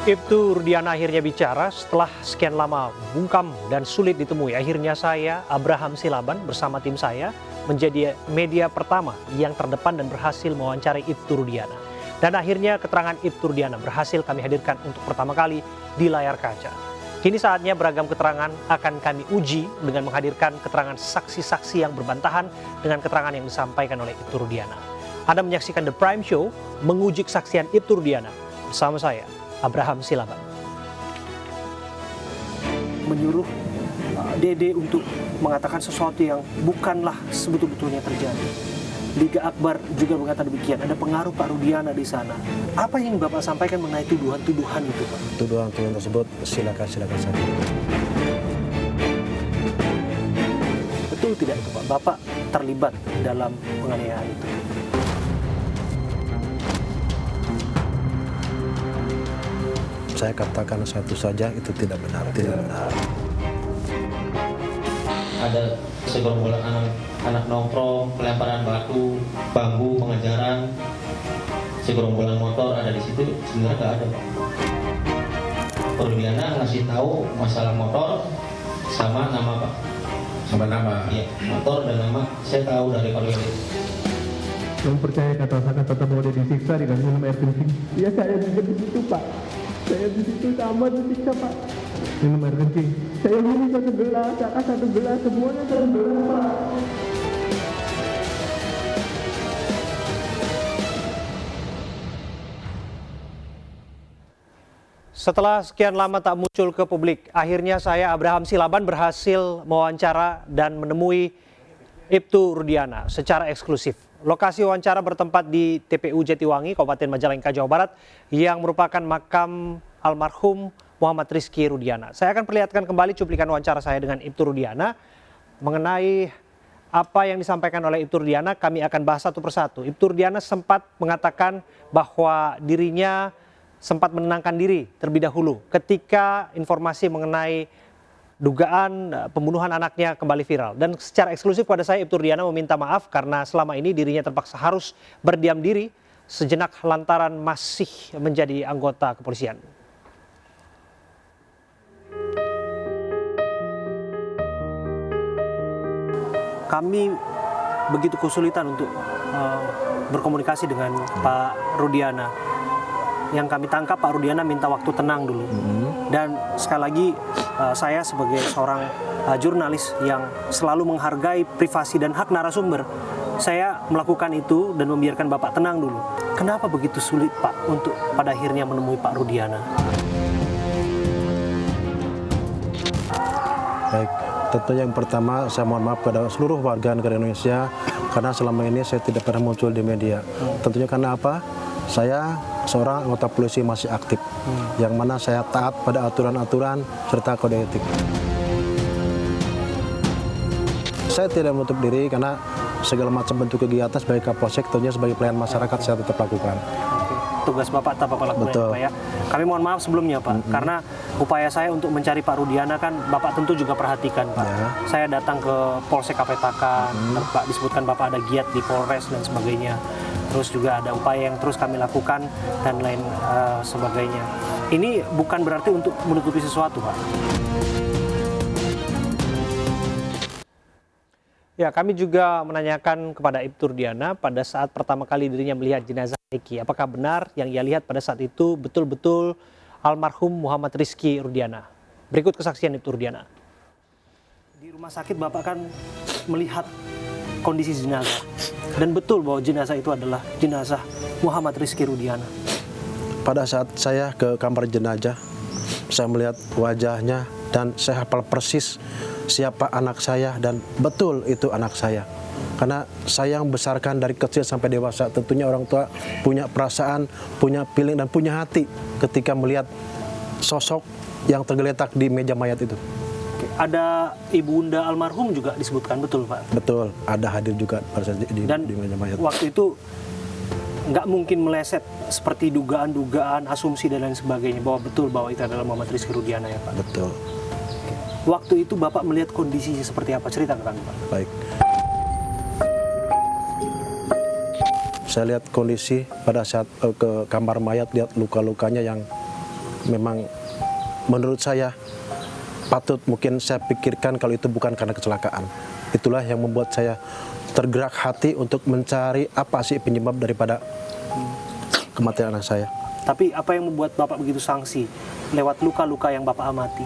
Ibtu Rudiana akhirnya bicara setelah sekian lama bungkam dan sulit ditemui. Akhirnya saya, Abraham Silaban, bersama tim saya menjadi media pertama yang terdepan dan berhasil mewawancarai Ibtu Rudiana. Dan akhirnya keterangan Ibtu Rudiana berhasil kami hadirkan untuk pertama kali di layar kaca. Kini saatnya beragam keterangan akan kami uji dengan menghadirkan keterangan saksi-saksi yang berbantahan dengan keterangan yang disampaikan oleh Ibtu Rudiana. Anda menyaksikan The Prime Show menguji kesaksian Ibtu Rudiana bersama saya, Abraham Silaban. Menyuruh Dede untuk mengatakan sesuatu yang bukanlah sebetul-betulnya terjadi. Liga Akbar juga mengatakan demikian. Ada pengaruh Pak Rudiana di sana. Apa yang Bapak sampaikan mengenai tuduhan-tuduhan itu, Pak? Tuduhan-tuduhan tersebut silakan saja. Betul tidak itu, Pak? Bapak terlibat dalam penganiayaan itu. Saya katakan satu saja, itu tidak benar. Ada segerombolan anak nongkrong, pelemparan batu, bambu, pengejaran, segerombolan motor ada di situ, sebenarnya nggak ada, Pak. Rudiana ngasih tahu masalah motor sama nama, Pak. Sama nama? Iya, motor dan nama saya tahu dari Pak Rudiana. Yang percaya kata bahwa dia disiksa dengan minum air kencing. Ya saya juga di situ, Pak. Saya di situ sama disiksa, Pak. Minum air kencing. Saya minum satu gelas, kakak satu gelas, semuanya satu gelas, Pak. Setelah sekian lama tak muncul ke publik, akhirnya saya, Abraham Silaban, berhasil mewawancara dan menemui Ibtu Rudiana secara eksklusif. Lokasi wawancara bertempat di TPU Jatiwangi, Kabupaten Majalengka, Jawa Barat, yang merupakan makam almarhum Muhammad Rizky Rudiana. Saya akan perlihatkan kembali cuplikan wawancara saya dengan Ibtu Rudiana mengenai apa yang disampaikan oleh Ibtu Rudiana. Kami akan bahas satu persatu. Ibtu Rudiana sempat mengatakan bahwa dirinya sempat menenangkan diri terlebih dahulu ketika informasi mengenai dugaan pembunuhan anaknya kembali viral. Dan secara eksklusif pada saya, Ibtu Rudiana meminta maaf karena selama ini dirinya terpaksa harus berdiam diri sejenak lantaran masih menjadi anggota kepolisian. Kami begitu kesulitan untuk berkomunikasi dengan Pak Rudiana. Yang kami tangkap, Pak Rudiana minta waktu tenang dulu. Dan sekali lagi saya sebagai seorang jurnalis yang selalu menghargai privasi dan hak narasumber, saya melakukan itu dan membiarkan Bapak tenang dulu. Kenapa begitu sulit, Pak, untuk pada akhirnya menemui Pak Rudiana? Baik, tentu yang pertama saya mohon maaf kepada seluruh warga negara Indonesia karena selama ini saya tidak pernah muncul di media. Tentunya karena apa? Saya seorang anggota polisi masih aktif, yang mana saya taat pada aturan-aturan serta kode etik. Saya tidak menutup diri karena segala macam bentuk kegiatan sebagai Kapolsek, tentunya sebagai pelayan masyarakat saya tetap lakukan. Tugas Bapak tetap Bapak lakukan, Betul. Pak, ya. Kami mohon maaf sebelumnya, Pak, karena upaya saya untuk mencari Pak Rudiana kan Bapak tentu juga perhatikan, Pak. Ya. Saya datang ke Polsek Kapetakan, Pak, disebutkan Bapak ada giat di Polres dan sebagainya. Terus juga ada upaya yang terus kami lakukan dan lain sebagainya. Ini bukan berarti untuk menutupi sesuatu, Pak. Ya, kami juga menanyakan kepada Ibtu Rudiana pada saat pertama kali dirinya melihat jenazah Eki. Apakah benar yang ia lihat pada saat itu betul-betul almarhum Muhammad Rizky Rudiana? Berikut kesaksian Ibtu Rudiana. Di rumah sakit Bapak kan melihat kondisi jenazah. Dan betul bahwa jenazah itu adalah jenazah Muhammad Rizky Rudiana. Pada saat saya ke kamar jenazah, saya melihat wajahnya dan saya hafal persis siapa anak saya dan betul itu anak saya. Karena saya yang besarkan dari kecil sampai dewasa, tentunya orang tua punya perasaan, punya feeling dan punya hati ketika melihat sosok yang tergeletak di meja mayat itu. Ada ibunda almarhum juga disebutkan, betul, Pak? Betul, ada hadir juga pada saat di meja mayat. Waktu itu nggak mungkin meleset seperti dugaan-dugaan, asumsi dan lain sebagainya bahwa betul bahwa itu adalah Muhammad Rizky Rudiana, ya, Pak? Betul. Waktu itu Bapak melihat kondisinya seperti apa? Cerita ke kami, Pak. Baik. Saya lihat kondisi pada saat ke kamar mayat, lihat luka-lukanya yang memang menurut saya patut mungkin saya pikirkan kalau itu bukan karena kecelakaan. Itulah yang membuat saya tergerak hati untuk mencari apa sih penyebab daripada kematian anak saya. Tapi apa yang membuat Bapak begitu sanksi lewat luka-luka yang Bapak amati?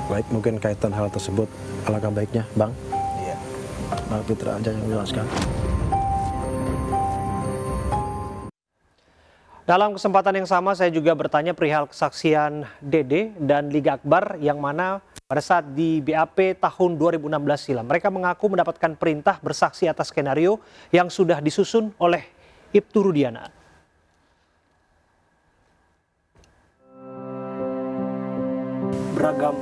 Baik, mungkin kaitan hal tersebut, alangkah baiknya, Bang. Iya. Bang Fitra aja yang menjelaskan. Dalam kesempatan yang sama saya juga bertanya perihal kesaksian Dede dan Liga Akbar yang mana pada saat di BAP tahun 2016 silam. Mereka mengaku mendapatkan perintah bersaksi atas skenario yang sudah disusun oleh Ibtu Rudiana. Beragam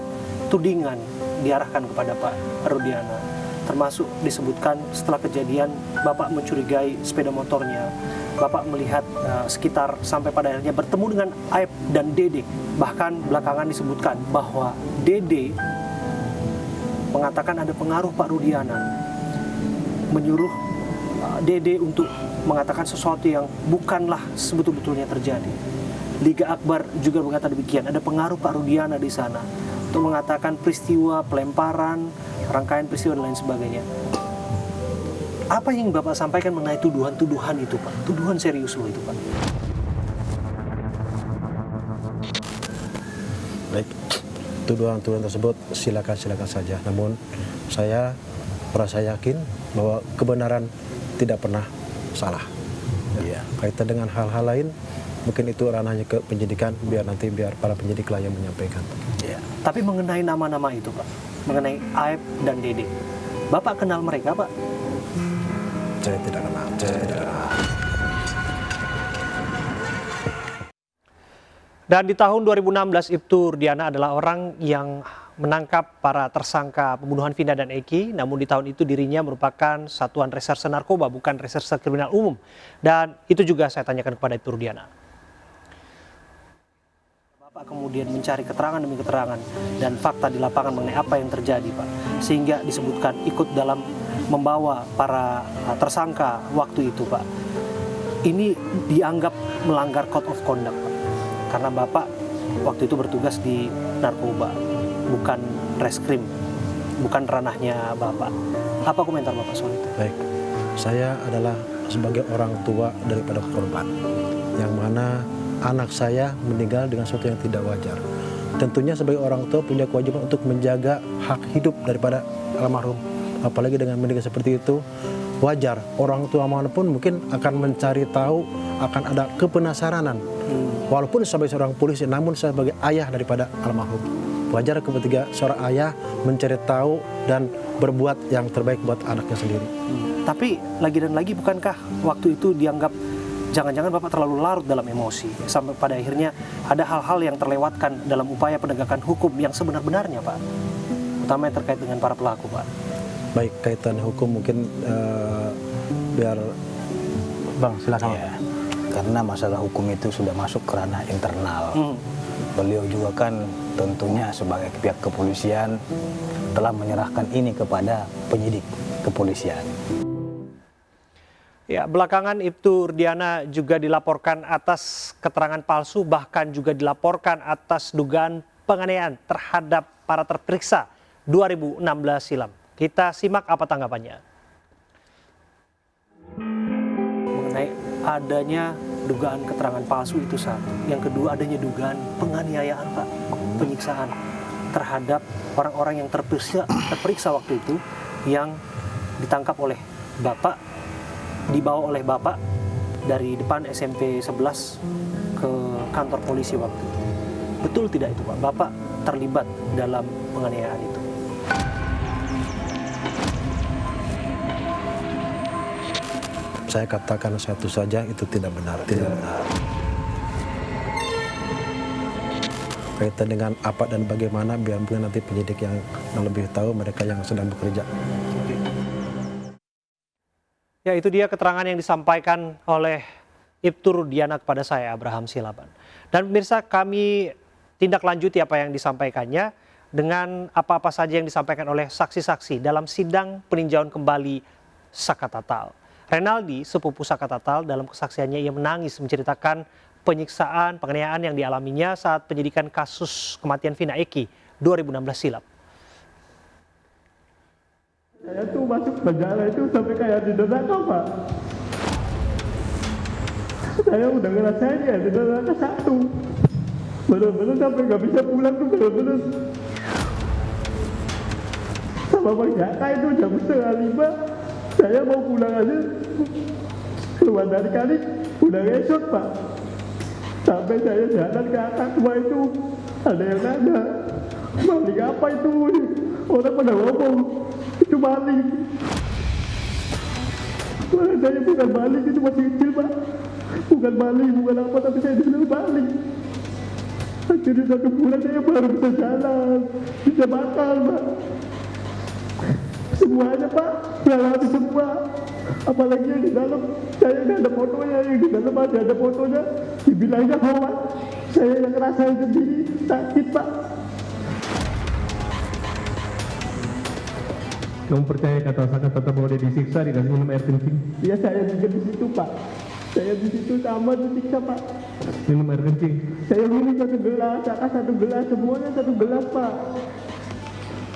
tudingan diarahkan kepada Pak Rudiana, termasuk disebutkan setelah kejadian Bapak mencurigai sepeda motornya, Bapak melihat sekitar sampai pada akhirnya bertemu dengan Aib dan Dede. Bahkan belakangan disebutkan bahwa Dede mengatakan ada pengaruh Pak Rudiana, menyuruh Dede untuk mengatakan sesuatu yang bukanlah sebetul-betulnya terjadi. Liga Akbar juga mengatakan demikian, ada pengaruh Pak Rudiana di sana untuk mengatakan peristiwa pelemparan, rangkaian peristiwa dan lain sebagainya. Apa yang Bapak sampaikan mengenai tuduhan-tuduhan itu, Pak? Tuduhan serius loh itu, Pak. Baik, tuduhan-tuduhan tersebut silakan saja. Namun saya merasa yakin bahwa kebenaran tidak pernah salah. Ya, kaitan dengan hal-hal lain, mungkin itu ranahnya ke penyidikan, biar para penyidik lah yang menyampaikan. Ya. Tapi mengenai nama-nama itu, Pak, mengenai Aib dan Dede, Bapak kenal mereka, Pak? Saya tidak kenal. Dan di tahun 2016 Ibtu Rudiana adalah orang yang menangkap para tersangka pembunuhan Vina dan Eki. Namun di tahun itu dirinya merupakan satuan reserse narkoba, bukan reserse kriminal umum. Dan itu juga saya tanyakan kepada Ibtu Rudiana. Bapak kemudian mencari keterangan demi keterangan dan fakta di lapangan mengenai apa yang terjadi, Pak, sehingga disebutkan ikut dalam membawa para tersangka waktu itu, Pak. Ini dianggap melanggar code of conduct, Pak, karena Bapak waktu itu bertugas di narkoba, bukan reskrim, bukan ranahnya Bapak. Apa komentar Bapak soal itu? Baik, saya adalah sebagai orang tua daripada korban, yang mana anak saya meninggal dengan sesuatu yang tidak wajar. Tentunya sebagai orang tua punya kewajiban untuk menjaga hak hidup daripada almarhum. Apalagi dengan meninggal seperti itu, wajar orang tua manapun mungkin akan mencari tahu, akan ada kepenasaranan. Walaupun sebagai seorang polisi, namun saya sebagai ayah daripada almarhum, wajar ketika seorang ayah mencari tahu dan berbuat yang terbaik buat anaknya sendiri. Tapi lagi dan lagi, bukankah waktu itu dianggap jangan-jangan Bapak terlalu larut dalam emosi sampai pada akhirnya ada hal-hal yang terlewatkan dalam upaya penegakan hukum yang sebenar-benarnya, Pak, terutama yang terkait dengan para pelaku, Pak? Baik, kaitan hukum mungkin biar Bang silakan. Ya, karena masalah hukum itu sudah masuk ke ranah internal. Beliau juga kan tentunya sebagai pihak kepolisian telah menyerahkan ini kepada penyidik kepolisian. Ya, belakangan Ibtu Rudiana juga dilaporkan atas keterangan palsu, bahkan juga dilaporkan atas dugaan penganiayaan terhadap para terperiksa 2016 silam. Kita simak apa tanggapannya. Mengenai adanya dugaan keterangan palsu itu satu. Yang kedua, adanya dugaan penganiayaan, Pak, penyiksaan terhadap orang-orang yang terperiksa waktu itu, yang ditangkap oleh Bapak, dibawa oleh Bapak dari depan SMP 11 ke kantor polisi waktu itu. Betul tidak itu, Pak? Bapak terlibat dalam penganiayaan itu? Saya katakan satu saja, itu tidak benar. Kaitan dengan apa dan bagaimana, biar mungkin nanti penyidik yang lebih tahu, mereka yang sedang bekerja. Ya, itu dia keterangan yang disampaikan oleh Ibtu Rudiana kepada saya, Abraham Silaban. Dan pemirsa, kami tindak lanjuti apa yang disampaikannya dengan apa-apa saja yang disampaikan oleh saksi-saksi dalam sidang peninjauan kembali Saka Tatal. Renaldi, sepupu Saka Tatal, dalam kesaksiannya ia menangis menceritakan penyiksaan, penganiayaan yang dialaminya saat penyidikan kasus kematian Vina Eki 2016 silam. Saya tuh masuk penjara itu sampai kayak di neraka, Pak. Saya udah ngerasain ya di neraka satu. Bener-bener sampai nggak bisa pulang tuh bener-bener. Sama Bang Jaka itu jam 4:30. Saya mau pulang aja. Keluar dari kali udah esok, Pak. Sampai saya jalan ke atas tua itu. Ada yang nanya, maling apa itu? Orang pada ngomong, itu maling. Wah, saya bukan maling, itu masih kecil, Pak. Bukan maling, bukan apa, tapi saya dibilang maling. Akhirnya 1 bulan saya baru bisa jalan, bisa makan, Pak. Semuanya, Pak, ngalamin semua. Apalagi yang di dalam, saya nggak ada fotonya, yang di dalam ada fotonya. Dibilangnya hoax, saya yang ngerasain sendiri, sakit, Pak. Kamu percaya kata-kata bahwa dia disiksa dikasih minum air kencing? Iya, saya juga di situ, Pak. Saya di situ sama disiksa, Pak. Minum air kencing? Saya minum 1 gelas, kakak 1 gelas, semuanya 1 gelas, Pak.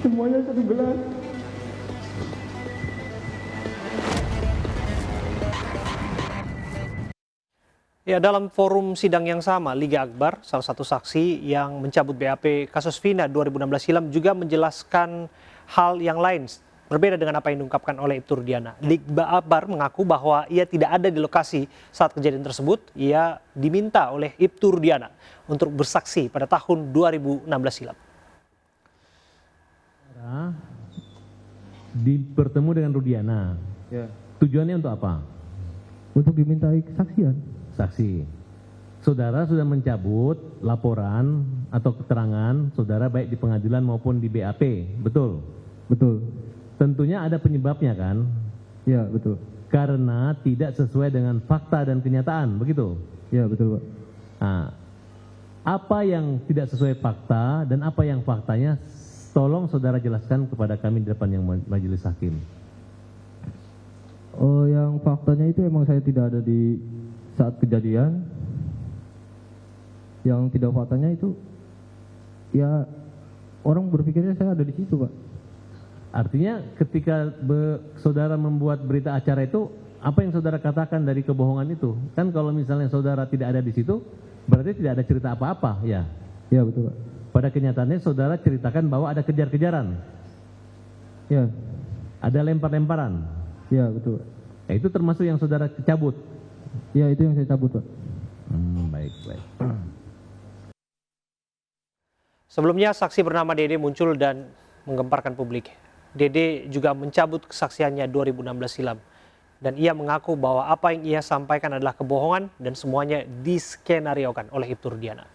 Semuanya 1 gelas. Ya, dalam forum sidang yang sama, Liga Akbar, salah satu saksi yang mencabut BAP kasus Vina 2016 silam juga menjelaskan hal yang lain berbeda dengan apa yang diungkapkan oleh Ibtu Rudiana. Liga Akbar mengaku bahwa ia tidak ada di lokasi saat kejadian tersebut. Ia diminta oleh Ibtu Rudiana untuk bersaksi pada tahun 2016 silam. Bertemu dengan Rudiana. Ya. Tujuannya untuk apa? Untuk dimintai kesaksian. Saksi. Saudara sudah mencabut laporan atau keterangan saudara baik di pengadilan maupun di BAP, betul? Betul. Tentunya ada penyebabnya kan? Ya, betul. Karena tidak sesuai dengan fakta dan kenyataan, begitu? Ya, betul, Pak. Nah, apa yang tidak sesuai fakta dan apa yang faktanya, tolong saudara jelaskan kepada kami di depan yang majelis hakim. Oh, yang faktanya itu emang saya tidak ada di saat kejadian. Yang tidak faktanya itu, ya orang berpikirnya saya ada di situ, Pak. Artinya ketika saudara membuat berita acara itu, apa yang saudara katakan dari kebohongan itu? Kan kalau misalnya saudara tidak ada di situ, berarti tidak ada cerita apa-apa, ya? Ya, betul, Pak. Pada kenyataannya saudara ceritakan bahwa ada kejar-kejaran. Ya. Ada lempar-lemparan. Ya, betul, Pak. Ya, itu termasuk yang saudara cabut. Ya, itu yang saya cabut, Pak. Baik. Sebelumnya saksi bernama Dede muncul dan menggemparkan publik. Dede juga mencabut kesaksiannya 2016 silam. Dan ia mengaku bahwa apa yang ia sampaikan adalah kebohongan dan semuanya diskenariokan oleh Ibtu Rudiana.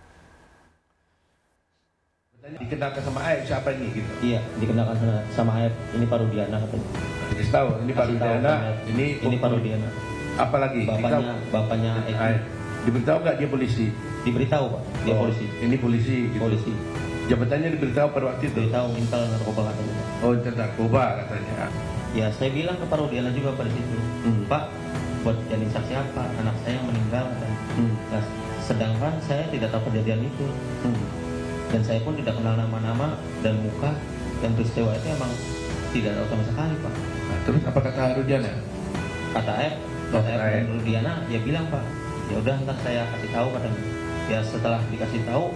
Dikenalkan sama Aib siapa ini gitu? Iya, dikenalkan sama Aib. Ini Pak Rudiana katanya. Dikasih tahu ini Pak Kasih tahu Rudiana, sama ini Pak Rudiana. apa lagi? Bapaknya Eki. Aib. Diberitahu nggak dia polisi? Diberitahu, Pak. Dia polisi. Ini polisi. Gitu. Polisi. Jabatannya diberitahu pada waktu itu. Diberitahu intel narkoba katanya. Oh, intel narkoba katanya. Ya, saya bilang ke Pak Rudiana juga pada situ. Pak, buat jadi saksi apa? Anak saya yang meninggal katanya. Nah, sedangkan saya tidak tahu kejadian itu. Dan saya pun tidak kenal nama-nama dan muka dan peristiwa itu emang tidak tahu sama sekali, Pak. Nah, terus apa kata Rudiana? Kata Aib dan Rudiana, dia bilang, Pak, ya udah ntar saya kasih tahu katanya. Ya setelah dikasih tahu,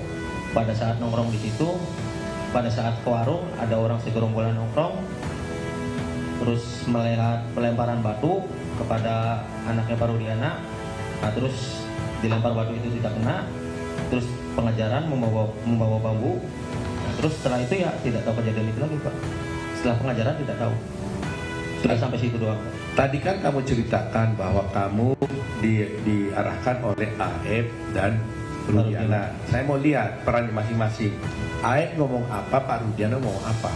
pada saat nongkrong di situ, pada saat ke warung ada orang segerombolan nongkrong, terus melihat pelemparan batu kepada anaknya Pak Rudiana. Nah, terus dilempar batu itu tidak kena, terus pengejaran membawa bambu. Nah, terus setelah itu ya tidak tahu kejadian itu lagi, Pak. Setelah pengejaran tidak tahu. Sudah sampai situ doang, Pak. Tadi kan kamu ceritakan bahwa kamu diarahkan oleh Aib dan Rudiana. Saya mau lihat peran masing-masing. Aib ngomong apa, Pak Rudiana ngomong apa?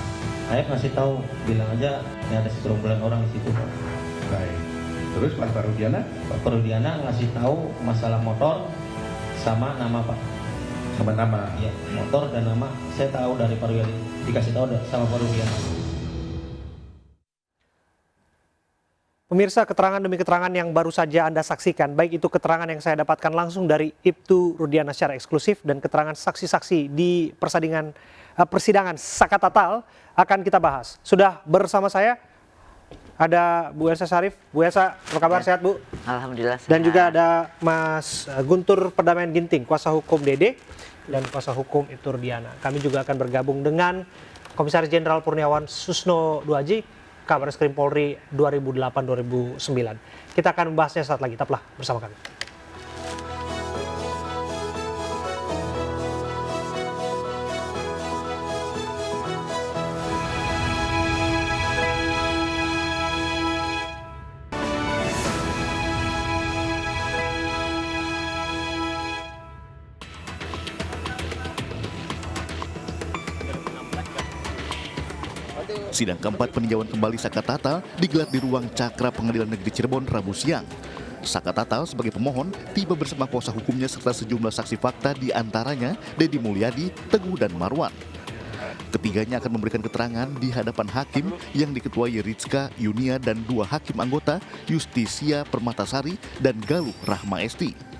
Aib ngasih tahu, bilang aja ya ada segerombolan orang di situ, Pak. Baik. Terus Pak Rudiana? Pak Rudiana ngasih tahu masalah motor sama nama, Pak. Sama nama? Iya, motor dan nama saya tahu dari Pak Rudiana, dikasih tahu sama Pak Rudiana. Pemirsa, keterangan demi keterangan yang baru saja Anda saksikan, baik itu keterangan yang saya dapatkan langsung dari Ibtu Rudiana secara eksklusif dan keterangan saksi-saksi di persidangan Sakatatal akan kita bahas. Sudah bersama saya ada Bu Elsa Syarif. Bu Elsa, apa kabar? Sehat, Bu? Alhamdulillah sehat. Dan juga ada Mas Guntur Perdamaian Ginting, kuasa hukum Dede dan kuasa hukum Ibtu Rudiana. Kami juga akan bergabung dengan Komisaris Jenderal Purniawan Susno Duaji, Kabareskrim Polri 2008-2009. Kita akan membahasnya saat lagi. Tetaplah bersama kami. Sidang keempat peninjauan kembali Sakatatal digelar di ruang Cakra Pengadilan Negeri Cirebon Rabu siang. Sakatatal sebagai pemohon tiba bersama kuasa hukumnya serta sejumlah saksi fakta di antaranya Dedi Mulyadi, Teguh dan Marwan. Ketiganya akan memberikan keterangan di hadapan hakim yang diketuai Rizka Yunia dan 2 hakim anggota Justisia Permatasari dan Galuh Rahma Esti.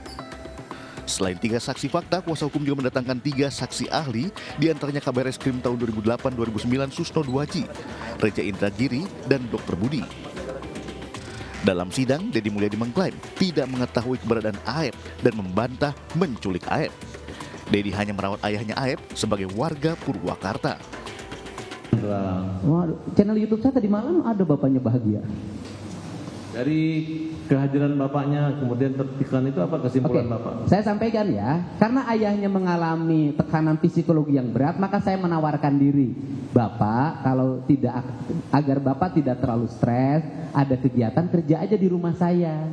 Selain 3 saksi fakta, kuasa hukum juga mendatangkan 3 saksi ahli, diantaranya Kabareskrim tahun 2008-2009 Susno Duaji, Reja Indragiri, dan Dr. Budi. Dalam sidang, Dedi Mulyadi mengklaim tidak mengetahui keberadaan Aep dan membantah menculik Aep. Dedi hanya merawat ayahnya Aep sebagai warga Purwakarta. Channel YouTube saya tadi malam ada bapaknya Bahagia. Dari kehadiran bapaknya kemudian tertekan itu apa kesimpulan Bapak? Saya sampaikan ya, karena ayahnya mengalami tekanan psikologi yang berat, maka saya menawarkan diri. Bapak, kalau tidak, agar Bapak tidak terlalu stres, ada kegiatan kerja aja di rumah saya.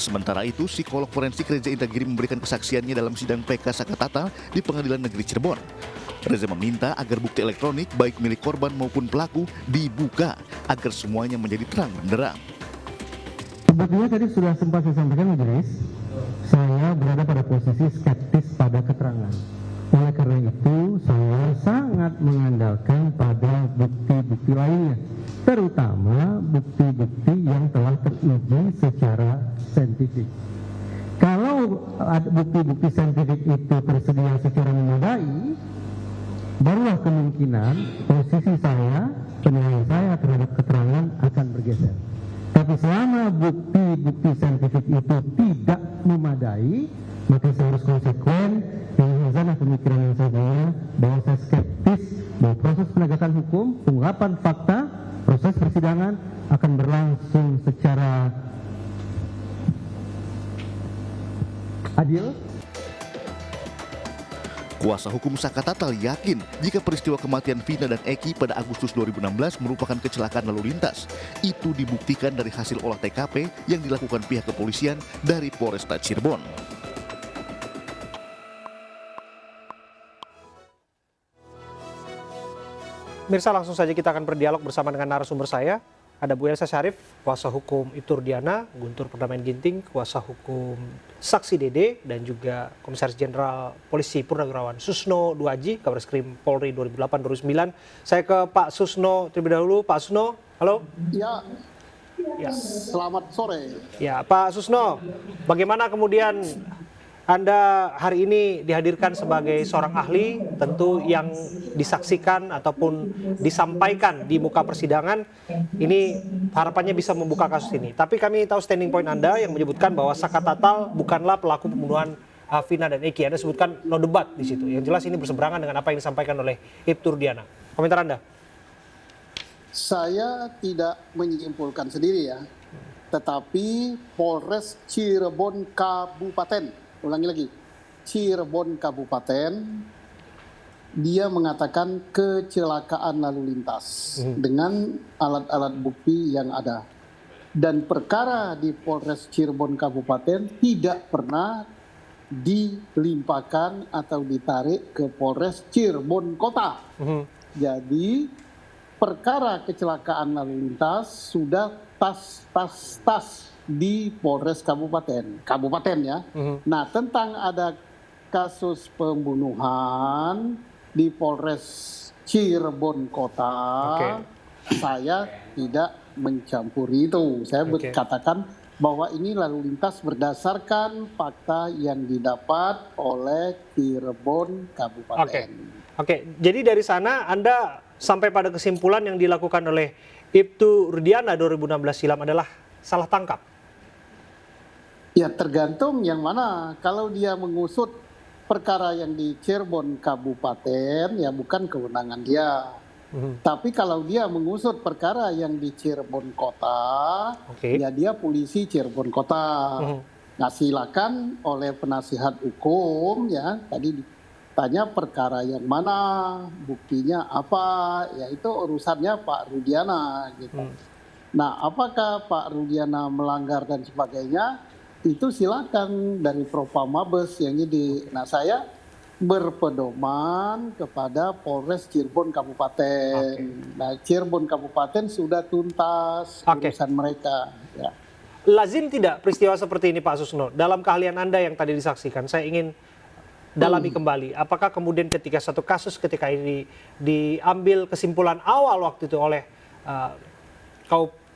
Sementara itu, psikolog forensik Reja Indragiri memberikan kesaksiannya dalam sidang PK Sakatatal di Pengadilan Negeri Cirebon. Reza meminta agar bukti elektronik baik milik korban maupun pelaku dibuka agar semuanya menjadi terang benderang. Sebetulnya tadi sudah sempat saya sampaikan majelis, saya berada pada posisi skeptis pada keterangan. Oleh karena itu, saya sangat mengandalkan pada bukti-bukti lainnya, terutama bukti-bukti yang telah teruji secara saintifik. Kalau bukti-bukti saintifik itu tersedia secara memadai, barulah kemungkinan posisi saya, penilaian saya terhadap keterangan akan bergeser. Tapi selama bukti-bukti saintifik itu tidak memadai, maka saya harus konsekuen dengan zona pemikiran yang saya punya, bahwa saya skeptis bahwa proses penegakan hukum, pengungkapan fakta, proses persidangan akan berlangsung secara adil. Kuasa hukum Sakatatal yakin jika peristiwa kematian Vina dan Eki pada Agustus 2016 merupakan kecelakaan lalu lintas. Itu dibuktikan dari hasil olah TKP yang dilakukan pihak kepolisian dari Polresta Cirebon. Mirsa, langsung saja kita akan berdialog bersama dengan narasumber saya. Ada Bu Elsa Syarif, kuasa hukum Ibtu Rudiana, Guntur Perdamaian Ginting, kuasa hukum saksi Dede, dan juga Komisaris Jenderal Polisi Purnawirawan Susno Duaji, Kabareskrim Polri 2008-2009. Saya ke Pak Susno terlebih dahulu. Pak Susno, halo. Ya. Ya. Selamat sore. Ya, Pak Susno, bagaimana kemudian Anda hari ini dihadirkan sebagai seorang ahli, tentu yang disaksikan ataupun disampaikan di muka persidangan, ini harapannya bisa membuka kasus ini. Tapi kami tahu standing point Anda yang menyebutkan bahwa Sakatatal bukanlah pelaku pembunuhan Vina dan Eki. Anda sebutkan no debat di situ. Yang jelas ini berseberangan dengan apa yang disampaikan oleh Ibtu Rudiana. Komentar Anda? Saya tidak menyimpulkan sendiri ya, tetapi Polres Cirebon Kabupaten, ulangi lagi, Cirebon Kabupaten, dia mengatakan kecelakaan lalu lintas dengan alat-alat bukti yang ada. Dan perkara di Polres Cirebon Kabupaten tidak pernah dilimpahkan atau ditarik ke Polres Cirebon Kota. Jadi perkara kecelakaan lalu lintas sudah tas di Polres Kabupaten ya. Nah, tentang ada kasus pembunuhan di Polres Cirebon Kota, saya tidak mencampuri itu. Saya Oke. katakan bahwa ini lalu lintas berdasarkan fakta yang didapat oleh Cirebon Kabupaten. Oke, jadi dari sana Anda sampai pada kesimpulan yang dilakukan oleh Ibtu Rudiana 2016 silam adalah salah tangkap. Ya tergantung yang mana. Kalau dia mengusut perkara yang di Cirebon Kabupaten, ya bukan kewenangan dia. Tapi kalau dia mengusut perkara yang di Cirebon Kota, ya dia polisi Cirebon Kota. Nah silakan oleh penasihat hukum ya, tadi ditanya perkara yang mana, buktinya apa, ya itu urusannya Pak Rudiana gitu. Nah apakah Pak Rudiana melanggar dan sebagainya, itu silakan dari Propam Mabes yang ini. Nah saya berpedoman kepada Polres Cirebon Kabupaten. Nah Cirebon Kabupaten sudah tuntas urusan mereka. Ya. Lazim tidak peristiwa seperti ini Pak Susno? Dalam keahlian Anda yang tadi disaksikan, saya ingin dalami kembali. Apakah kemudian ketika satu kasus ketika ini diambil kesimpulan awal waktu itu oleh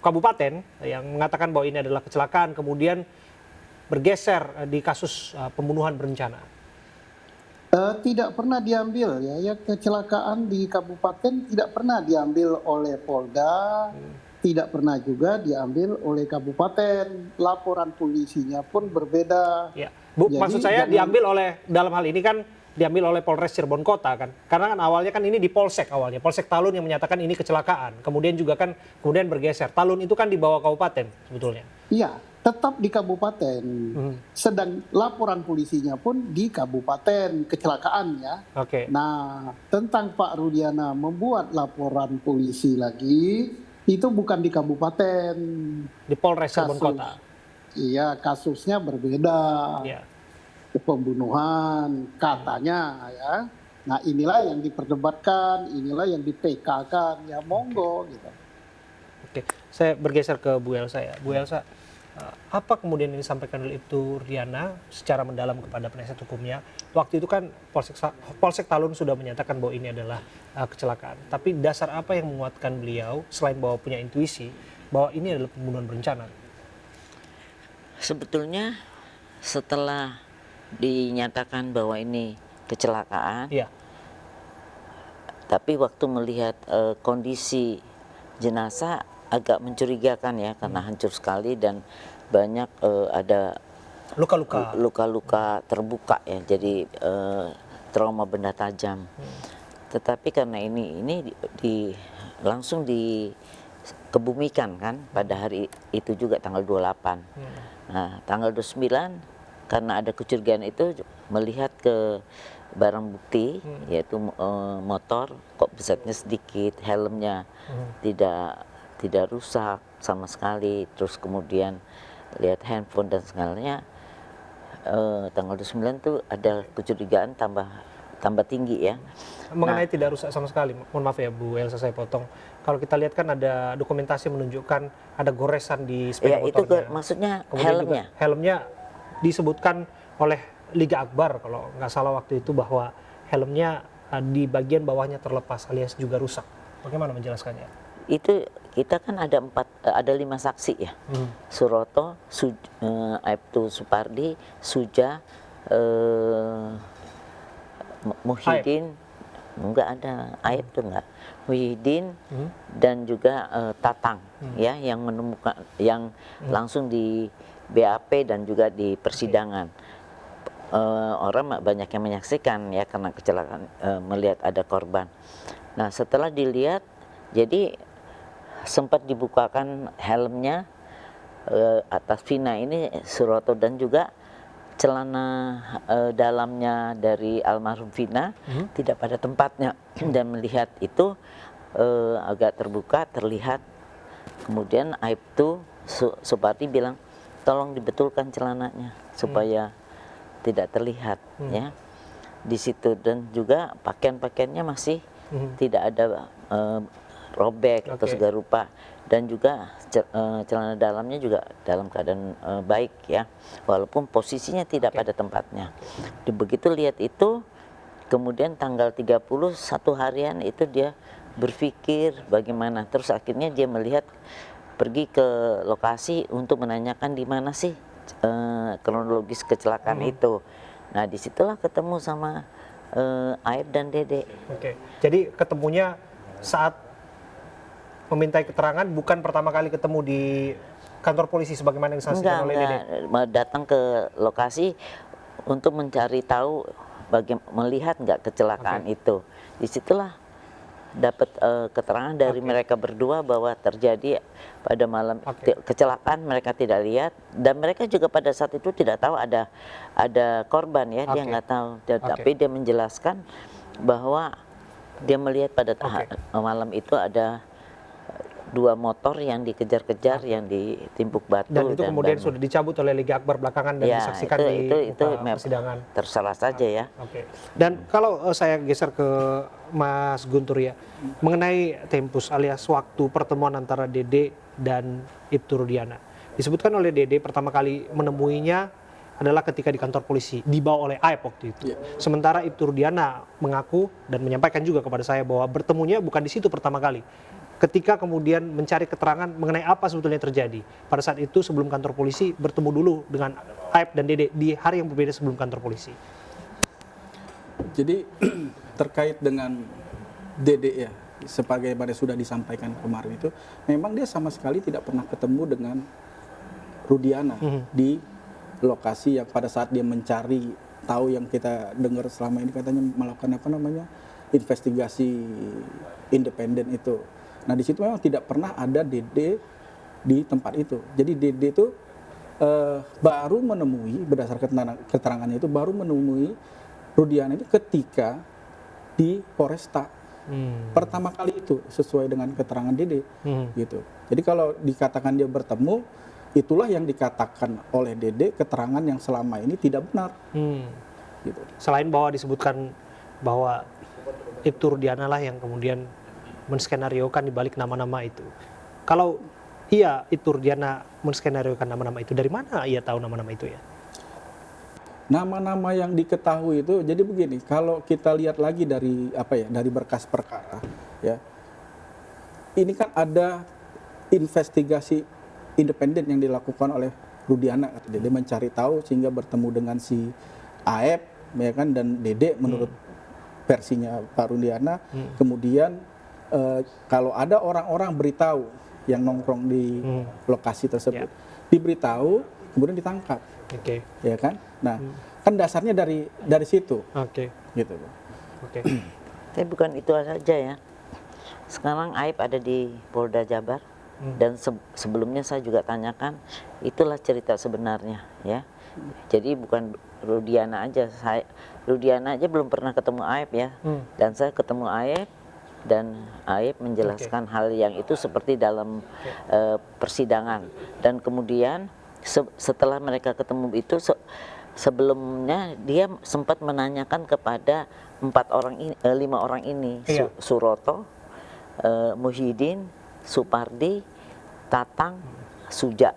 kabupaten yang mengatakan bahwa ini adalah kecelakaan, kemudian bergeser di kasus pembunuhan berencana? Tidak pernah diambil ya kecelakaan di kabupaten tidak pernah diambil oleh Polda, tidak pernah juga diambil oleh kabupaten. Laporan polisinya pun berbeda. Ya, Bu, maksud saya diambil oleh, dalam hal ini kan diambil oleh Polres Cirebon Kota kan, karena kan awalnya kan ini di Polsek awalnya, Polsek Talun yang menyatakan ini kecelakaan, kemudian juga kan kemudian bergeser. Talun itu kan di bawah kabupaten sebetulnya. Iya, tetap di kabupaten. Sedang laporan polisinya pun di kabupaten kecelakaan ya. Nah, tentang Pak Rudiana membuat laporan polisi lagi, itu bukan di kabupaten. Di Polres Cirebon Kota. Iya, kasusnya berbeda. Iya. Pembunuhan katanya ya. Nah, inilah yang diperdebatkan, inilah yang di-PK-kan. Ya monggo gitu. Oke, saya bergeser ke Bu Elsa ya. Bu Elsa, apa kemudian yang disampaikan oleh Ibtu Rudiana secara mendalam kepada penasihat hukumnya? Waktu itu kan Polsek Talun sudah menyatakan bahwa ini adalah kecelakaan. Tapi dasar apa yang menguatkan beliau selain bahwa punya intuisi bahwa ini adalah pembunuhan berencana? Sebetulnya setelah dinyatakan bahwa ini kecelakaan, tapi waktu melihat kondisi jenazah agak mencurigakan ya, karena hancur sekali dan banyak ada luka-luka terbuka ya, jadi trauma benda tajam. Tetapi karena ini langsung dikebumikan kan pada hari itu juga tanggal 28. Nah, tanggal 29 karena ada kecurigaan itu melihat ke barang bukti yaitu motor, kok besetnya sedikit, helmnya tidak rusak sama sekali, terus kemudian lihat handphone dan segalanya, tanggal 29 tuh ada kecurigaan tambah tinggi ya. Mengenai tidak rusak sama sekali, mohon maaf ya Bu Elsa saya potong. Kalau kita lihat kan ada dokumentasi menunjukkan ada goresan di sepeda motornya. Itu maksudnya kemudian helmnya disebutkan oleh Liga Akbar kalau nggak salah waktu itu bahwa helmnya di bagian bawahnya terlepas alias juga rusak. Bagaimana menjelaskannya? Itu kita kan ada 5 saksi ya. Suroto, Aibtu Supardi, Suja, Muhyiddin, enggak ada Aib tuh enggak. Muhyiddin dan juga Tatang ya yang menemukan yang langsung di BAP dan juga di persidangan. Orang banyak yang menyaksikan ya karena kecelakaan, melihat ada korban. Nah, setelah dilihat jadi sempat dibukakan helmnya atas Vina ini Suroto dan juga celana dalamnya dari almarhum Vina tidak pada tempatnya dan melihat itu agak terbuka terlihat. Kemudian Aibtu Supardi bilang tolong dibetulkan celananya supaya tidak terlihat ya di situ, dan juga pakaian-pakaiannya masih tidak ada robek atau segala rupa, dan juga celana dalamnya juga dalam keadaan baik ya, walaupun posisinya tidak pada tempatnya. Begitu lihat itu, kemudian tanggal 31 harian itu dia berpikir bagaimana, terus akhirnya dia melihat pergi ke lokasi untuk menanyakan di mana sih kronologis kecelakaan itu. Nah, disitulah ketemu sama Aib dan Dede. Oke, jadi ketemunya saat memintai keterangan, bukan pertama kali ketemu di kantor polisi sebagaimana yang disaksikan oleh Dede? Enggak, datang ke lokasi untuk mencari tahu, melihat nggak kecelakaan itu. Disitulah dapat keterangan dari mereka berdua bahwa terjadi pada malam kecelakaan, mereka tidak lihat, dan mereka juga pada saat itu tidak tahu ada korban ya, dia nggak tahu, tapi dia menjelaskan bahwa dia melihat pada malam itu ada 2 motor yang dikejar-kejar, yang ditimpuk batu. Dan itu kemudian sudah dicabut oleh Liga Akbar belakangan dan disaksikan di persidangan. Terserah saja ya. Oke. Dan kalau saya geser ke Mas Guntur ya, mengenai tempus alias waktu pertemuan antara Dede dan Ibtu Rudiana. Disebutkan oleh Dede pertama kali menemuinya adalah ketika di kantor polisi, dibawa oleh Aib waktu itu. Sementara Ibtu Rudiana mengaku dan menyampaikan juga kepada saya bahwa bertemunya bukan di situ pertama kali. Ketika kemudian mencari keterangan mengenai apa sebetulnya terjadi. Pada saat itu sebelum kantor polisi bertemu dulu dengan Aib dan Dede di hari yang berbeda sebelum kantor polisi. Jadi terkait dengan Dede ya, sebagaimana sudah disampaikan kemarin itu, memang dia sama sekali tidak pernah ketemu dengan Rudiana di lokasi yang pada saat dia mencari tahu, yang kita dengar selama ini katanya melakukan investigasi independen itu. Nah, di situ memang tidak pernah ada Dede di tempat itu. Jadi Dede itu baru menemui, berdasarkan keterangannya itu, baru menemui Rudiana itu ketika di Polresta. Pertama kali itu sesuai dengan keterangan Dede gitu. Jadi kalau dikatakan dia bertemu, itulah yang dikatakan oleh Dede keterangan yang selama ini tidak benar. Gitu. Selain bahwa disebutkan bahwa Ibtu Rudiana lah yang kemudian menskenariokan di balik nama-nama itu. Kalau iya Ibtu Rudiana menskenariokan nama-nama itu, dari mana ia tahu nama-nama itu ya? Nama-nama yang diketahui itu, jadi begini, kalau kita lihat lagi dari dari berkas perkara ya. Ini kan ada investigasi independen yang dilakukan oleh Rudiana, dia mencari tahu sehingga bertemu dengan si Aib ya kan, dan Dede menurut versinya Pak Rudiana. Kemudian kalau ada orang-orang beritahu yang nongkrong di lokasi tersebut, diberitahu, kemudian ditangkap, ya kan? Nah, kan dasarnya dari situ, gitu. Tapi bukan itu saja ya. Sekarang Aib ada di Polda Jabar, dan sebelumnya saya juga tanyakan, itulah cerita sebenarnya, ya. Jadi bukan Rudiana aja, Rudiana aja belum pernah ketemu Aib ya, dan saya ketemu Aib. Dan Aib menjelaskan hal yang itu seperti dalam persidangan. Dan kemudian setelah mereka ketemu itu, sebelumnya dia sempat menanyakan kepada 5 orang ini, Suroto, Muhyiddin, Supardi, Tatang, Suja.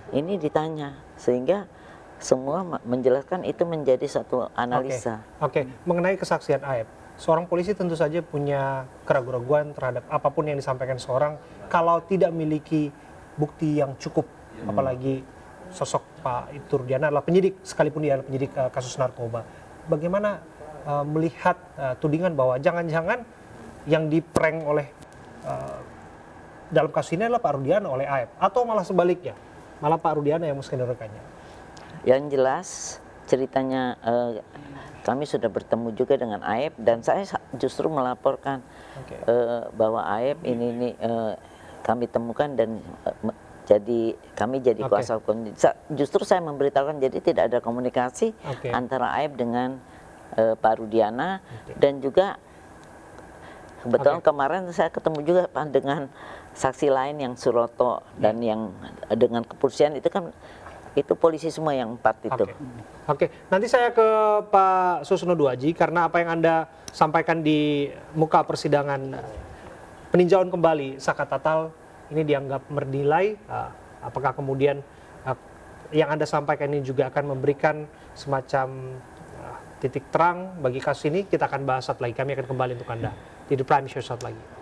Ini ditanya, sehingga semua menjelaskan itu menjadi satu analisa. Oke. Mengenai kesaksian Aib, seorang polisi tentu saja punya keraguan-keraguan terhadap apapun yang disampaikan seorang kalau tidak memiliki bukti yang cukup, apalagi sosok Pak Ibtu Rudiana adalah penyidik, sekalipun dia adalah penyidik kasus narkoba. Bagaimana melihat tudingan bahwa jangan-jangan yang diprank oleh dalam kasus ini adalah Pak Rudiana oleh Aib, atau malah sebaliknya, malah Pak Rudiana yang menskenariokannya? Yang jelas ceritanya kami sudah bertemu juga dengan Aib, dan saya justru melaporkan bahwa Aib ini kami temukan, dan kami jadi kuasa hukum. Justru saya memberitahukan, jadi tidak ada komunikasi antara Aib dengan Pak Rudiana, dan juga kebetulan kemarin saya ketemu juga dengan saksi lain yang Suroto, dan yang dengan kepolisian itu kan itu polisi semua yang 4 itu. Oke. Nanti saya ke Pak Susno Duaji, karena apa yang Anda sampaikan di muka persidangan peninjauan kembali Sakat Tatal ini dianggap bernilai. Apakah kemudian yang Anda sampaikan ini juga akan memberikan semacam titik terang bagi kasus ini? Kita akan bahas saat lagi. Kami akan kembali untuk Anda di The Prime Show saat lagi.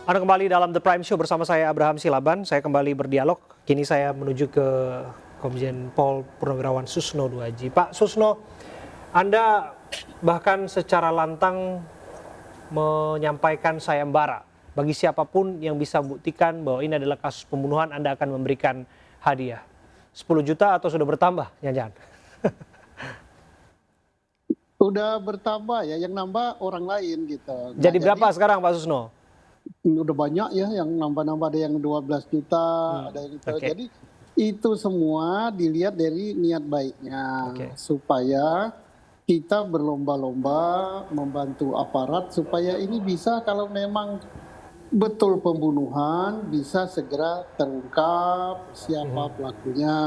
Anda kembali dalam The Prime Show bersama saya Abraham Silaban. Saya kembali berdialog. Kini saya menuju ke Komjen Pol Purnawirawan Susno Duaji. Pak Susno, Anda bahkan secara lantang menyampaikan sayembara bagi siapapun yang bisa membuktikan bahwa ini adalah kasus pembunuhan, Anda akan memberikan hadiah 10 juta atau sudah bertambah? Jangan-jangan. Udah bertambah ya, yang nambah orang lain gitu. Jadi berapa sekarang Pak Susno? Udah banyak ya yang nambah-nambah, ada yang 12 juta, ada yang itu. Jadi itu semua dilihat dari niat baiknya supaya kita berlomba-lomba membantu aparat supaya ini bisa, kalau memang betul pembunuhan, bisa segera terungkap siapa pelakunya.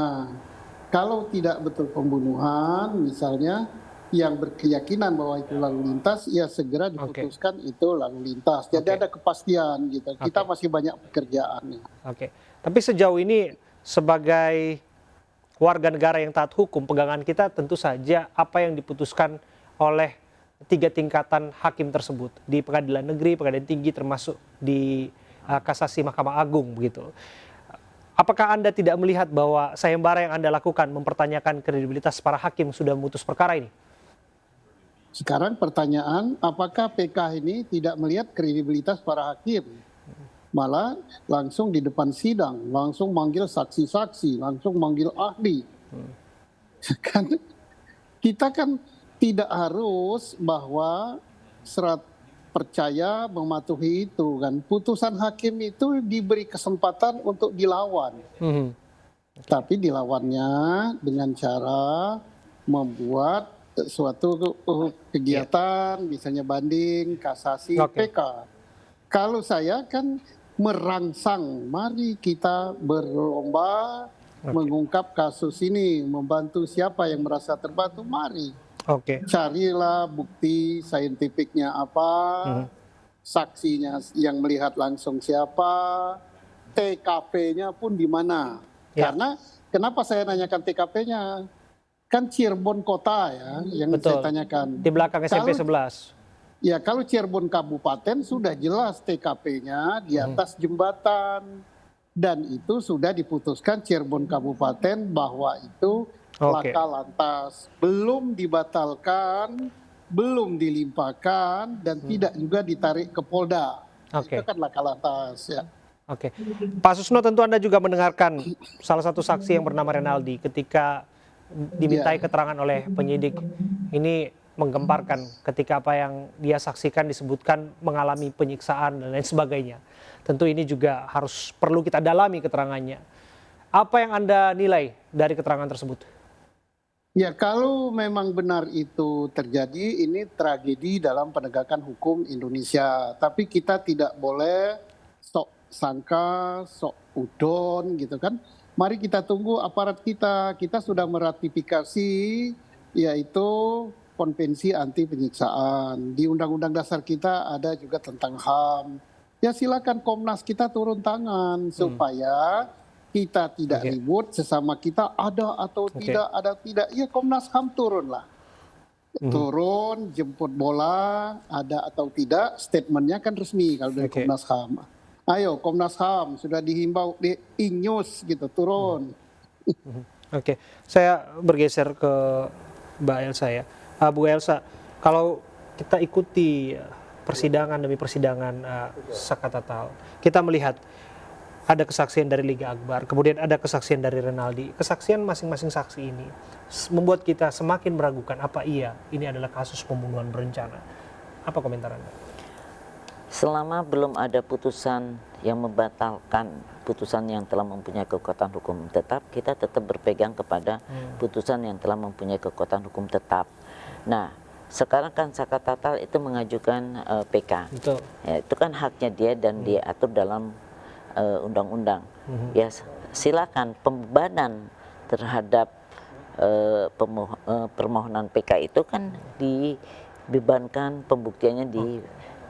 Kalau tidak betul pembunuhan, misalnya yang berkeyakinan bahwa itu lalu lintas, ya segera diputuskan itu lalu lintas. Jadi ada kepastian gitu. Kita masih banyak pekerjaan. Tapi sejauh ini sebagai warga negara yang taat hukum, pegangan kita tentu saja apa yang diputuskan oleh 3 tingkatan hakim tersebut di Pengadilan Negeri, Pengadilan Tinggi, termasuk di Kasasi Mahkamah Agung begitu. Apakah Anda tidak melihat bahwa sayembara yang Anda lakukan mempertanyakan kredibilitas para hakim sudah memutus perkara ini? Sekarang pertanyaan, apakah PK ini tidak melihat kredibilitas para hakim? Malah langsung di depan sidang, langsung manggil saksi-saksi, langsung manggil ahli. Kan kita kan tidak harus bahwa serat percaya mematuhi itu kan. Putusan hakim itu diberi kesempatan untuk dilawan. Tapi dilawannya dengan cara membuat suatu kegiatan, misalnya banding, kasasi, PK. Kalau saya kan merangsang, mari kita berlomba mengungkap kasus ini, membantu siapa yang merasa terbantu, mari. Carilah bukti saintifiknya apa, saksinya yang melihat langsung siapa, TKP-nya pun di mana. Karena kenapa saya nanyakan TKP-nya? Kan Cirebon kota ya yang saya tanyakan. Di belakang SMP 11. Ya, kalau Cirebon Kabupaten sudah jelas TKP-nya di atas jembatan. Dan itu sudah diputuskan Cirebon Kabupaten bahwa itu laka lantas. Belum dibatalkan, belum dilimpahkan, dan tidak juga ditarik ke Polda. Itu kan laka lantas ya. Pak Susno, tentu Anda juga mendengarkan salah satu saksi yang bernama Renaldi ketika dimintai keterangan oleh penyidik. Ini menggemparkan ketika apa yang dia saksikan disebutkan mengalami penyiksaan dan lain sebagainya. Tentu ini juga harus perlu kita dalami keterangannya. Apa yang Anda nilai dari keterangan tersebut? Ya, kalau memang benar itu terjadi, ini tragedi dalam penegakan hukum Indonesia. Tapi kita tidak boleh sok sangka, sok udon gitu kan. Mari kita tunggu aparat kita. Kita sudah meratifikasi yaitu Konvensi Anti Penyiksaan. Di Undang-Undang Dasar kita ada juga tentang HAM. Ya silakan Komnas kita turun tangan supaya kita tidak ribut sesama kita, ada atau tidak, ada tidak. Ya Komnas HAM turunlah. Turun, jemput bola, ada atau tidak, statementnya kan resmi kalau dari Komnas HAM. Ayo Komnas HAM sudah dihimbau di Inews gitu, turun. Saya bergeser ke Mbak Elsa ya. Bu Elsa, kalau kita ikuti persidangan demi persidangan Sakatatal, kita melihat ada kesaksian dari Liga Akbar, kemudian ada kesaksian dari Renaldi. Kesaksian masing-masing saksi ini membuat kita semakin meragukan apa iya ini adalah kasus pembunuhan berencana. Apa komentar Anda? Selama belum ada putusan yang membatalkan putusan yang telah mempunyai kekuatan hukum tetap, kita tetap berpegang kepada putusan yang telah mempunyai kekuatan hukum tetap. Nah, sekarang kan Sakatatal itu mengajukan PK. Ya, itu kan haknya dia dan diatur dalam undang-undang. Ya, silakan pembebanan terhadap permohonan PK itu kan dibebankan pembuktiannya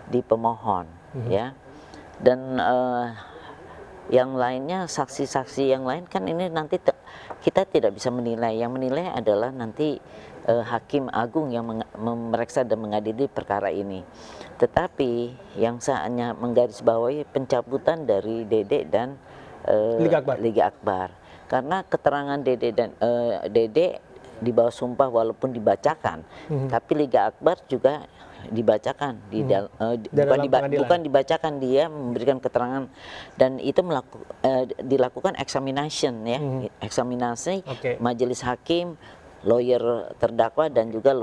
di pemohon, ya. Dan yang lainnya, saksi-saksi yang lain kan ini nanti kita tidak bisa menilai. Yang menilai adalah nanti Hakim Agung yang memeriksa dan mengadili perkara ini. Tetapi yang saya hanya menggarisbawahi pencabutan dari Dede dan Liga Akbar. Karena keterangan Dede dan Dede di bawah sumpah walaupun dibacakan, tapi Liga Akbar juga dibacakan bukan dibacakan, dia memberikan keterangan dan itu dilakukan examination ya, eksaminasi majelis hakim, lawyer terdakwa dan juga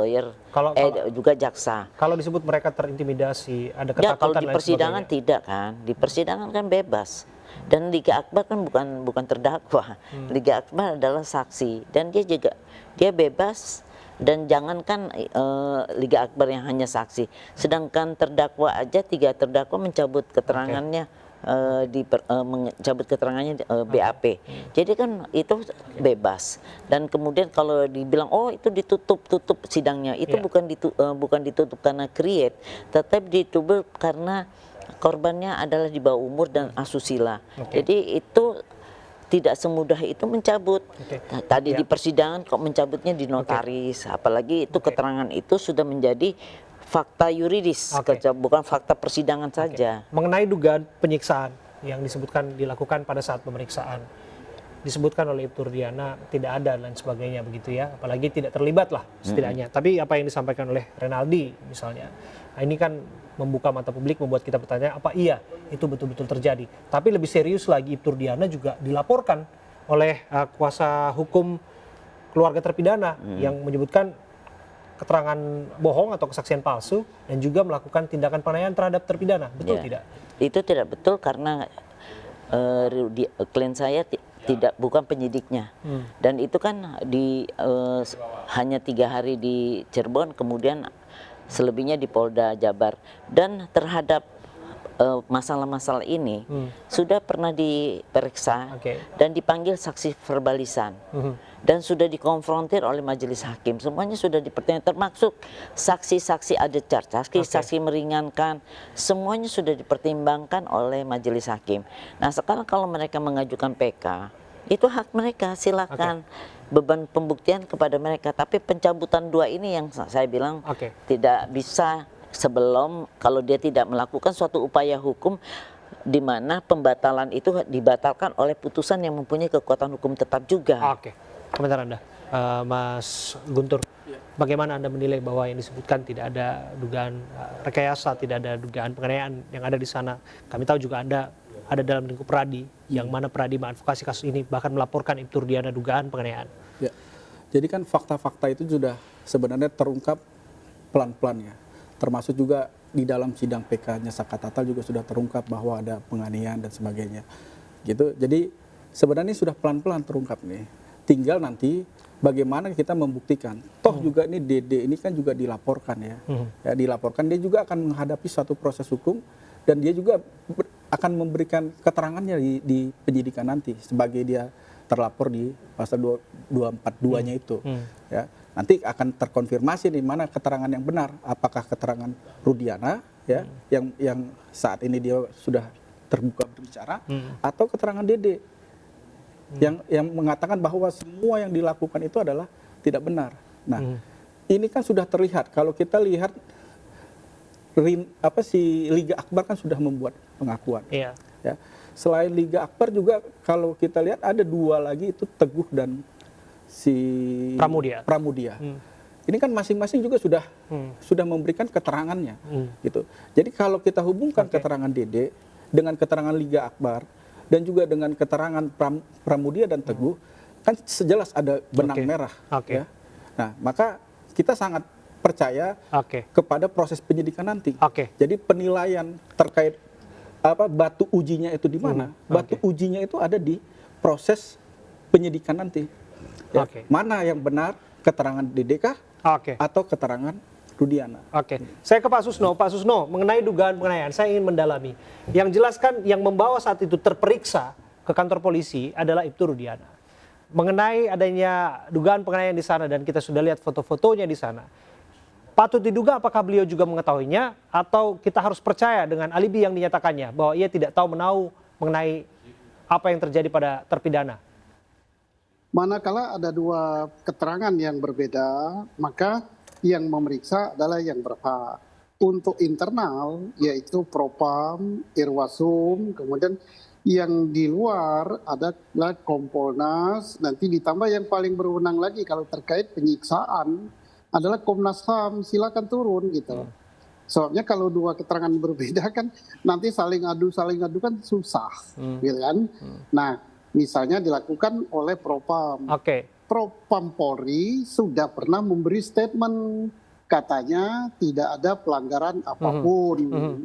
juga jaksa. Kalau disebut mereka terintimidasi, ada ya, ketakutan kalau di persidangan tidak kan, di persidangan kan bebas. Dan Liga Akbar kan bukan terdakwa, Liga Akbar adalah saksi dan dia bebas. Dan jangankan Liga Akbar yang hanya saksi, sedangkan terdakwa aja 3 terdakwa mencabut keterangannya, mencabut keterangannya BAP. Jadi kan itu bebas. Dan kemudian kalau dibilang oh itu tutup sidangnya, itu bukan ditutup karena create, tetapi ditutup karena korbannya adalah di bawah umur dan asusila. Jadi itu tidak semudah itu mencabut. Tadi di persidangan kok mencabutnya di notaris, apalagi itu keterangan itu sudah menjadi fakta yuridis, bukan fakta persidangan saja. Mengenai dugaan penyiksaan yang disebutkan dilakukan pada saat pemeriksaan, disebutkan oleh Ibtu Rudiana tidak ada dan sebagainya begitu ya, apalagi tidak terlibat lah setidaknya. Tapi apa yang disampaikan oleh Renaldi misalnya, ini kan membuka mata publik, membuat kita bertanya apa iya itu betul-betul terjadi. Tapi lebih serius lagi, Ibtu Rudiana juga dilaporkan oleh kuasa hukum keluarga terpidana yang menyebutkan keterangan bohong atau kesaksian palsu dan juga melakukan tindakan penganiayaan terhadap terpidana. Betul tidak? Itu tidak betul karena klien saya bukan penyidiknya. Dan itu kan hanya 3 hari di Cirebon, kemudian selebihnya di Polda Jabar. Dan terhadap masalah-masalah ini sudah pernah diperiksa dan dipanggil saksi verbalisan dan sudah dikonfrontir oleh majelis hakim. Semuanya sudah dipertimbangkan, termasuk saksi-saksi ada charge, saksi meringankan, semuanya sudah dipertimbangkan oleh majelis hakim. Nah sekarang kalau mereka mengajukan PK, itu hak mereka, silakan. Beban pembuktian kepada mereka, tapi pencabutan 2 ini yang saya bilang tidak bisa sebelum, kalau dia tidak melakukan suatu upaya hukum di mana pembatalan itu dibatalkan oleh putusan yang mempunyai kekuatan hukum tetap juga. Komentar Anda, Mas Guntur, bagaimana Anda menilai bahwa yang disebutkan tidak ada dugaan rekayasa, tidak ada dugaan penganiayaan yang ada di sana? Kami tahu juga Anda ada dalam lingkup Pradi, yang mana Pradi mengadvokasi kasus ini, bahkan melaporkan Ibtu Rudiana dugaan penganiayaan. Ya, jadi kan fakta-fakta itu sudah sebenarnya terungkap pelan-pelan ya. Termasuk juga di dalam sidang PK-nya Saka Tatal juga sudah terungkap bahwa ada penganiayaan dan sebagainya. Gitu. Jadi sebenarnya sudah pelan-pelan terungkap nih. Tinggal nanti bagaimana kita membuktikan. Toh juga ini Dede ini kan juga dilaporkan ya. Ya dilaporkan, dia juga akan menghadapi suatu proses hukum dan dia juga akan memberikan keterangannya di penyidikan nanti sebagai dia terlapor di pasal 242-nya itu. Ya. Nanti akan terkonfirmasi di mana keterangan yang benar, apakah keterangan Rudiana ya yang saat ini dia sudah terbuka berbicara atau keterangan Dede yang mengatakan bahwa semua yang dilakukan itu adalah tidak benar. Nah, ini kan sudah terlihat kalau kita lihat Liga Akbar kan sudah membuat pengakuan. Ya. Selain Liga Akbar juga kalau kita lihat ada 2 lagi itu Teguh dan si Pramudia. Ini kan masing-masing juga sudah memberikan keterangannya, gitu. Jadi kalau kita hubungkan keterangan Dede dengan keterangan Liga Akbar dan juga dengan keterangan Pramudia dan Teguh, kan sejelas ada benang merah. Ya. Nah, maka kita sangat percaya kepada proses penyidikan nanti. Jadi penilaian terkait batu ujinya itu di mana? Batu ujinya itu ada di proses penyidikan nanti. Ya, mana yang benar, keterangan Dedekah atau keterangan Rudiana? Saya ke Pak Susno. Pak Susno, mengenai dugaan penganiayaan, saya ingin mendalami. Yang jelaskan yang membawa saat itu terperiksa ke kantor polisi adalah Ibtu Rudiana. Mengenai adanya dugaan penganiayaan di sana dan kita sudah lihat foto-fotonya di sana, patut diduga apakah beliau juga mengetahuinya atau kita harus percaya dengan alibi yang dinyatakannya bahwa ia tidak tahu menahu mengenai apa yang terjadi pada terpidana? Manakala ada dua keterangan yang berbeda, maka yang memeriksa adalah yang berhak. Untuk internal, yaitu Propam, Irwasum, kemudian yang di luar adalah Kompolnas, nanti ditambah yang paling berwenang lagi kalau terkait penyiksaan adalah Komnas HAM, silakan turun gitu. Soalnya kalau dua keterangan berbeda kan nanti saling adu kan susah, gitu kan. Nah, misalnya dilakukan oleh Propam. Propam Polri sudah pernah memberi statement, katanya tidak ada pelanggaran apapun.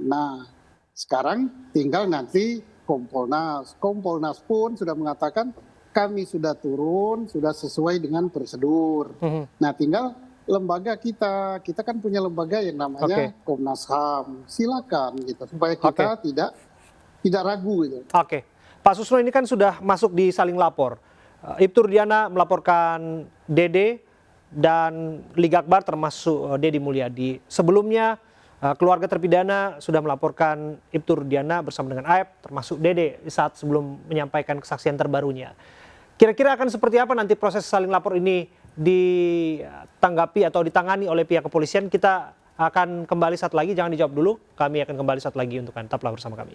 Nah, sekarang tinggal nanti Kompolnas. Kompolnas pun sudah mengatakan kami sudah turun, sudah sesuai dengan prosedur. Nah, tinggal lembaga kita kan punya lembaga yang namanya Komnas HAM. Silakan gitu supaya kita tidak ragu gitu. Pak Susno, ini kan sudah masuk di saling lapor. Ibtu Rudiana melaporkan Dede dan Liga Akbar termasuk Dedi Mulyadi. Sebelumnya keluarga terpidana sudah melaporkan Ibtu Rudiana bersama dengan Aep termasuk Dede saat sebelum menyampaikan kesaksian terbarunya. Kira-kira akan seperti apa nanti proses saling lapor ini ditanggapi atau ditangani oleh pihak kepolisian? Kita akan kembali saat lagi, jangan dijawab dulu. Kami akan kembali saat lagi untuk Anda. Tetaplah bersama kami.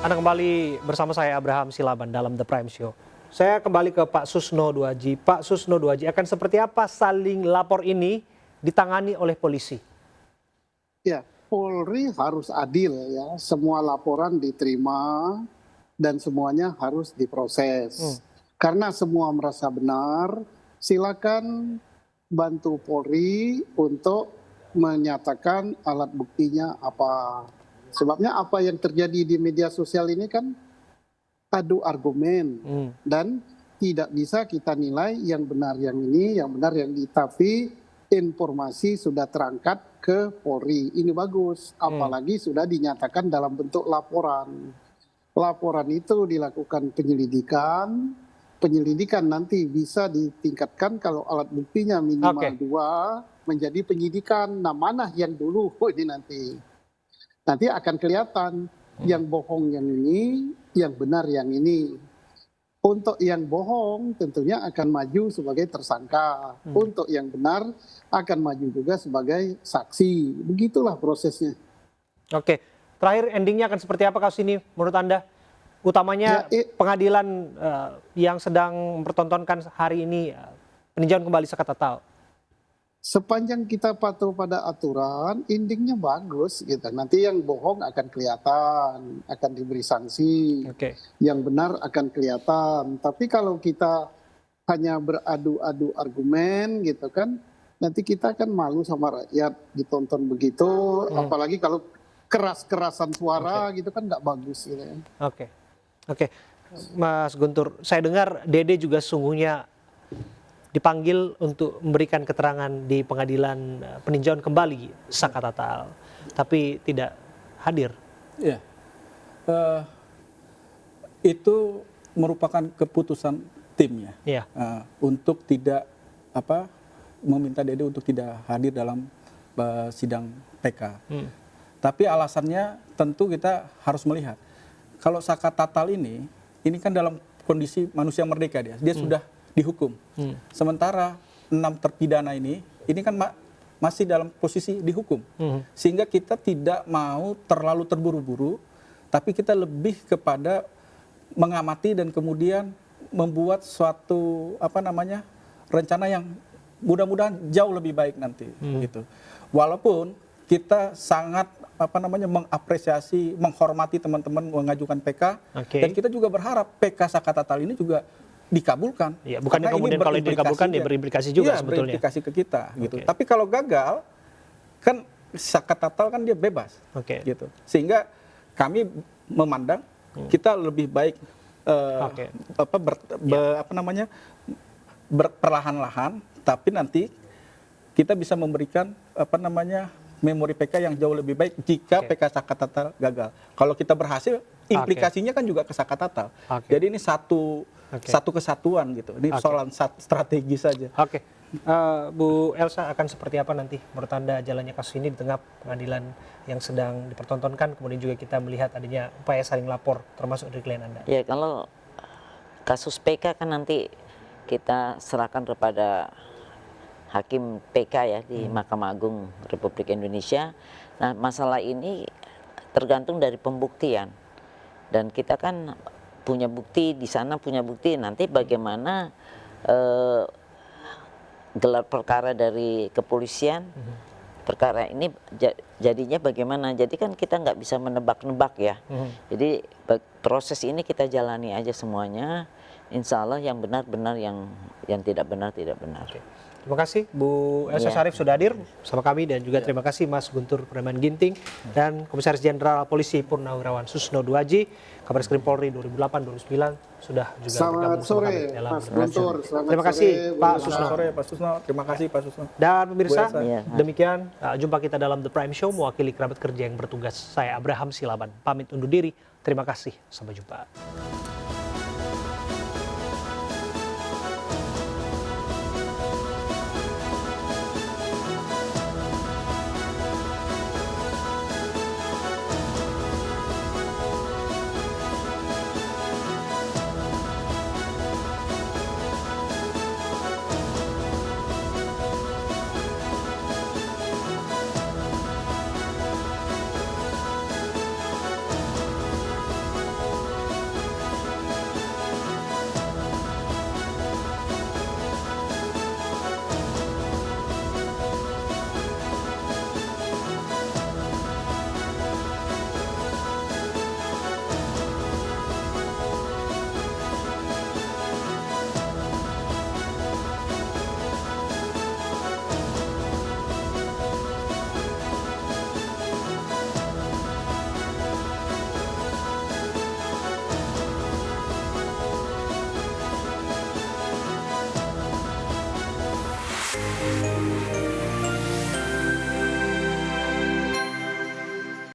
Anda kembali bersama saya Abraham Silaban dalam The Prime Show. Saya kembali ke Pak Susno Duaji. Pak Susno Duaji, akan seperti apa saling lapor ini ditangani oleh polisi? Ya, Polri harus adil ya. Semua laporan diterima dan semuanya harus diproses. Karena semua merasa benar, silakan bantu Polri untuk menyatakan alat buktinya apa. Sebabnya apa yang terjadi di media sosial ini kan adu argumen dan tidak bisa kita nilai yang benar yang ini, yang benar yang ini. Tapi informasi sudah terangkat ke Polri, ini bagus. Apalagi sudah dinyatakan dalam bentuk laporan. Laporan itu dilakukan penyelidikan. Penyelidikan nanti bisa ditingkatkan kalau alat buktinya minimal 2 menjadi penyidikan. Nah, mana yang dulu ini nanti akan kelihatan yang bohong yang ini, yang benar yang ini. Untuk yang bohong tentunya akan maju sebagai tersangka. Untuk yang benar akan maju juga sebagai saksi. Begitulah prosesnya. Oke, terakhir endingnya akan seperti apa kasus ini menurut Anda? Utamanya pengadilan yang sedang mempertontonkan hari ini peninjauan kembali sekat tatal. Sepanjang kita patuh pada aturan, endingnya bagus gitu. Nanti yang bohong akan kelihatan, akan diberi sanksi. Yang benar akan kelihatan. Tapi kalau kita hanya beradu-adu argumen gitu kan, nanti kita akan malu sama rakyat ditonton begitu. Apalagi kalau keras-kerasan suara gitu kan nggak bagus gitu ya. Oke, Mas Guntur, saya dengar Dede juga sungguhnya dipanggil untuk memberikan keterangan di pengadilan peninjauan kembali saka tatal, tapi tidak hadir. Ya, itu merupakan keputusan tim ya, untuk tidak meminta Dede untuk tidak hadir dalam sidang PK. Tapi alasannya tentu kita harus melihat kalau saka tatal ini kan dalam kondisi manusia merdeka dia sudah dihukum. Sementara 6 terpidana ini kan masih dalam posisi dihukum. Sehingga kita tidak mau terlalu terburu-buru, tapi kita lebih kepada mengamati dan kemudian membuat suatu rencana yang mudah-mudahan jauh lebih baik nanti gitu. Walaupun kita sangat mengapresiasi, menghormati teman-teman mengajukan PK, dan kita juga berharap PK saka tatal ini juga dikabulkan. Ya, bukannya kemudian kalau dikabulkan dia berimplikasi juga sebetulnya. Berimplikasi ke kita gitu. Tapi kalau gagal kan saka tatal kan dia bebas. Gitu. Sehingga kami memandang kita lebih baik perlahan-lahan, tapi nanti kita bisa memberikan memori PK yang jauh lebih baik jika PK saka tatal gagal. Kalau kita berhasil implikasinya kan juga ke Sakatatal. Jadi ini satu kesatuan gitu. Ini persoalan strategis saja. Oke. Bu Elsa, akan seperti apa nanti menurut Anda jalannya kasus ini di tengah pengadilan yang sedang dipertontonkan, kemudian juga kita melihat adanya upaya saling lapor termasuk dari klien Anda? Ya, kalau kasus PK kan nanti kita serahkan kepada Hakim PK ya di Mahkamah Agung Republik Indonesia. Nah, masalah ini tergantung dari pembuktian. Dan kita kan punya bukti di sana, punya bukti nanti bagaimana gelar perkara dari kepolisian, perkara ini jadinya bagaimana. Jadi kan kita nggak bisa menebak-nebak ya. Jadi proses ini kita jalani aja semuanya. Insya Allah yang benar-benar, yang tidak benar tidak benar. Terima kasih Bu Elsa Syarif sudah hadir bersama kami, dan juga terima kasih Mas Guntur Preman Ginting dan Komisaris Jenderal Polisi Purnawirawan Susno Duaji, Kabaris Polri 2008-2009 sudah juga Selamat sore Mas Guntur. Terima kasih Pak Susno. Selamat sore Pak Susno. Terima kasih Pak Susno. Dan pemirsa, demikian jumpa kita dalam The Prime Show mewakili kerabat kerja yang bertugas. Saya Abraham Silaban pamit undur diri. Terima kasih. Sampai jumpa.